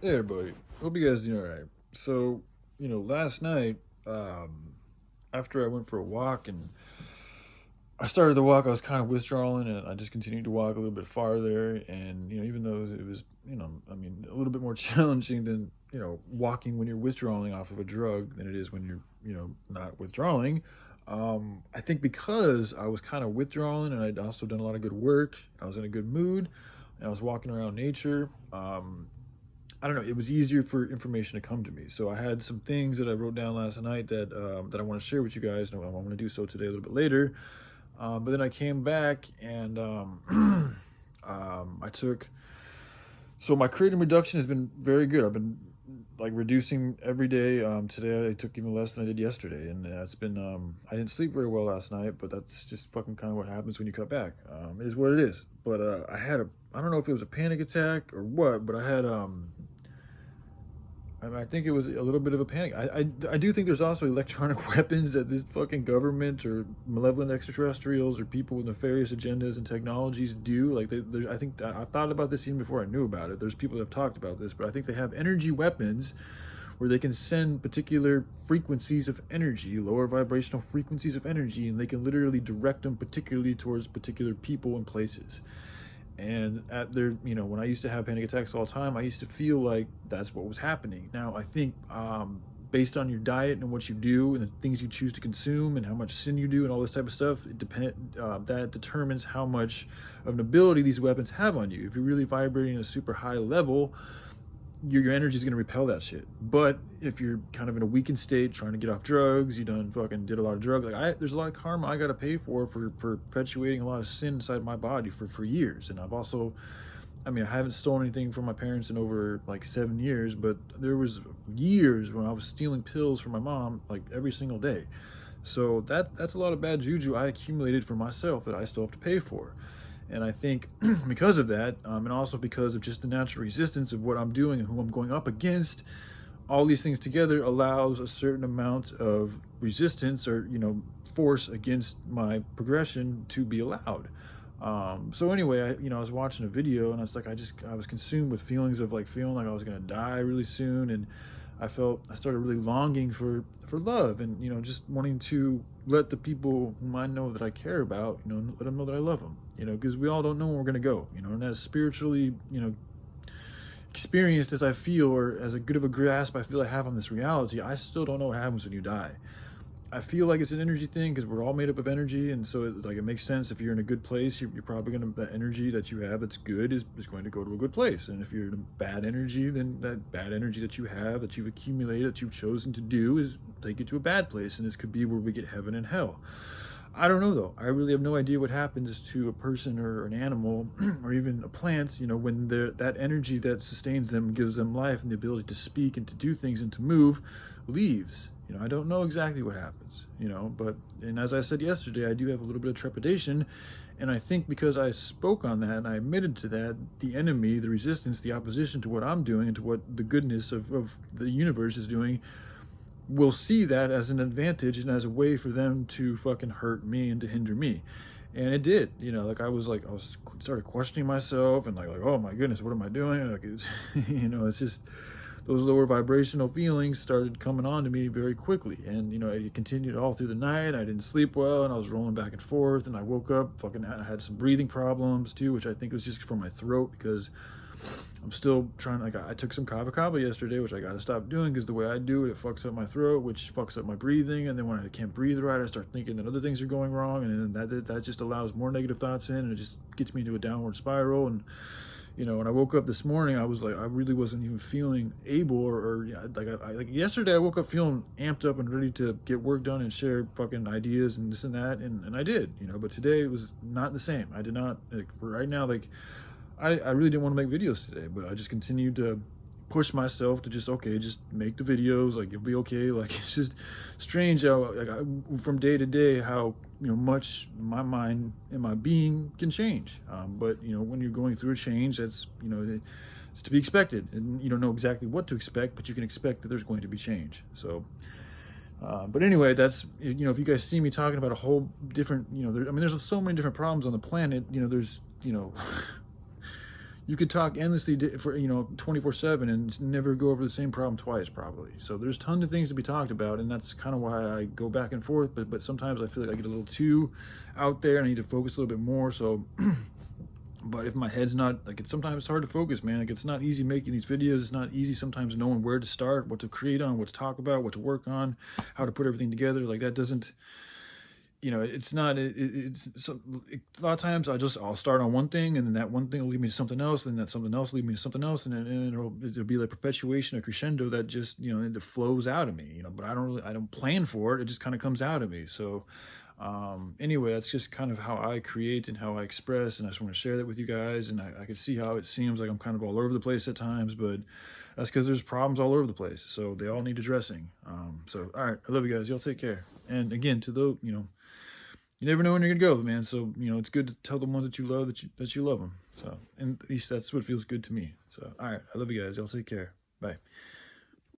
Hey everybody, hope you guys doing alright. So, last night, after I went for a walk and I started the walk, I was kind of withdrawing and I just continued to walk a little bit farther. And, even though it was, a little bit more challenging than, walking when you're withdrawing off of a drug than it is when you're, not withdrawing. I think because I was kind of withdrawing and I'd also done a lot of good work, I was in a good mood, and I was walking around nature. I don't know. It was easier for information to come to me. So I had some things that I wrote down last night that I want to share with you guys. And I'm going to do so today a little bit later. But then I came back and I took. So my creatine reduction has been very good. I've been like reducing every day. Today I took even less than I did yesterday, and it's been. I didn't sleep very well last night, but that's just fucking kind of what happens when you cut back. It is what it is. But I had a. I don't know if it was a panic attack or what, but I had I think it was a little bit of a panic. I do think there's also electronic weapons that this fucking government or malevolent extraterrestrials or people with nefarious agendas and technologies do. Like, I think I thought about this even before I knew about it. There's people that have talked about this, but I think they have energy weapons where they can send particular frequencies of energy, lower vibrational frequencies of energy, and they can literally direct them particularly towards particular people and places. And at their, when I used to have panic attacks all the time, I used to feel like that's what was happening. Now, I think based on your diet and what you do and the things you choose to consume and how much sin you do and all this type of stuff, that determines how much of an ability these weapons have on you. If you're really vibrating at a super high level, your energy is going to repel that shit. But if you're kind of in a weakened state, trying to get off drugs, you done fucking did a lot of drugs. There's a lot of karma I got to pay for perpetuating a lot of sin inside my body for years. And I've also, I haven't stolen anything from my parents in over like 7 years, but there was years when I was stealing pills from my mom like every single day. So that's a lot of bad juju I accumulated for myself that I still have to pay for. And I think because of that, and also because of just the natural resistance of what I'm doing and who I'm going up against, all these things together allows a certain amount of resistance or, force against my progression to be allowed. So anyway, I was watching a video and I was like, I was consumed with feelings of like feeling like I was going to die really soon. And I started really longing for love and, just wanting to let the people whom I know that I care about, let them know that I love them, because we all don't know where we're going to go, and as spiritually, experienced as I feel, or as a good of a grasp I feel I have on this reality, I still don't know what happens when you die. I feel like it's an energy thing because we're all made up of energy, and so it makes sense. If you're in a good place, you're probably going to, that energy that you have that's good is going to go to a good place. And if you're in a bad energy, then that bad energy that you have, that you've accumulated, that you've chosen to do, is take you to a bad place. And this could be where we get heaven and hell. I don't know though. I really have no idea what happens to a person or an animal or even a plant, when that energy that sustains them, gives them life and the ability to speak and to do things and to move, leaves. I don't know exactly what happens, and as I said yesterday, I do have a little bit of trepidation. And I think because I spoke on that and I admitted to that, the enemy, the resistance, the opposition to what I'm doing and to what the goodness of the universe is doing, will see that as an advantage and as a way for them to fucking hurt me and to hinder me. And it did, I was started questioning myself and like, oh my goodness, what am I doing? Like, it's just, those lower vibrational feelings started coming on to me very quickly. And, it continued all through the night. I didn't sleep well and I was rolling back and forth, and I woke up I had some breathing problems too, which I think was just from my throat, because I'm still trying, I took some kava kava yesterday, which I got to stop doing because the way I do it, it fucks up my throat, which fucks up my breathing. And then when I can't breathe right, I start thinking that other things are going wrong. And then that just allows more negative thoughts in, and it just gets me into a downward spiral. And, when I woke up this morning, I was like, I really wasn't even feeling able, like yesterday I woke up feeling amped up and ready to get work done and share fucking ideas and this and that. And I did, but today it was not the same. I did not, right now, I really didn't want to make videos today, but I just continued to push myself to just make the videos, like it'll be okay. Like, it's just strange how from day to day how much my mind and my being can change. But when you're going through a change, that's it's to be expected, and you don't know exactly what to expect, but you can expect that there's going to be change. So but anyway, that's, if you guys see me talking about a whole different, there's so many different problems on the planet. There's you could talk endlessly for 24/7 and never go over the same problem twice probably. So there's tons of things to be talked about, and that's kind of why I go back and forth. But sometimes I feel like I get a little too out there and I need to focus a little bit more. So but if my head's not, like, sometimes it's hard to focus, man. Like, it's not easy making these videos. It's not easy sometimes knowing where to start, what to create on, what to talk about, what to work on, how to put everything together. Like, that doesn't, it's not, it's so, a lot of times I'll start on one thing, and then that one thing will lead me to something else, and that something else will lead me to something else, and then it'll be like perpetuation, a crescendo that just, it flows out of me, but I don't plan for it. It just kind of comes out of me. So, anyway, that's just kind of how I create and how I express, and I just want to share that with you guys. And I can see how it seems like I'm kind of all over the place at times, but that's because there's problems all over the place, so they all need addressing. So all right, I love you guys. Y'all take care. And again, to those, you never know when you're gonna go, man. So it's good to tell the ones that you love that you love them. So, and at least that's what feels good to me. So all right, I love you guys. Y'all take care. Bye.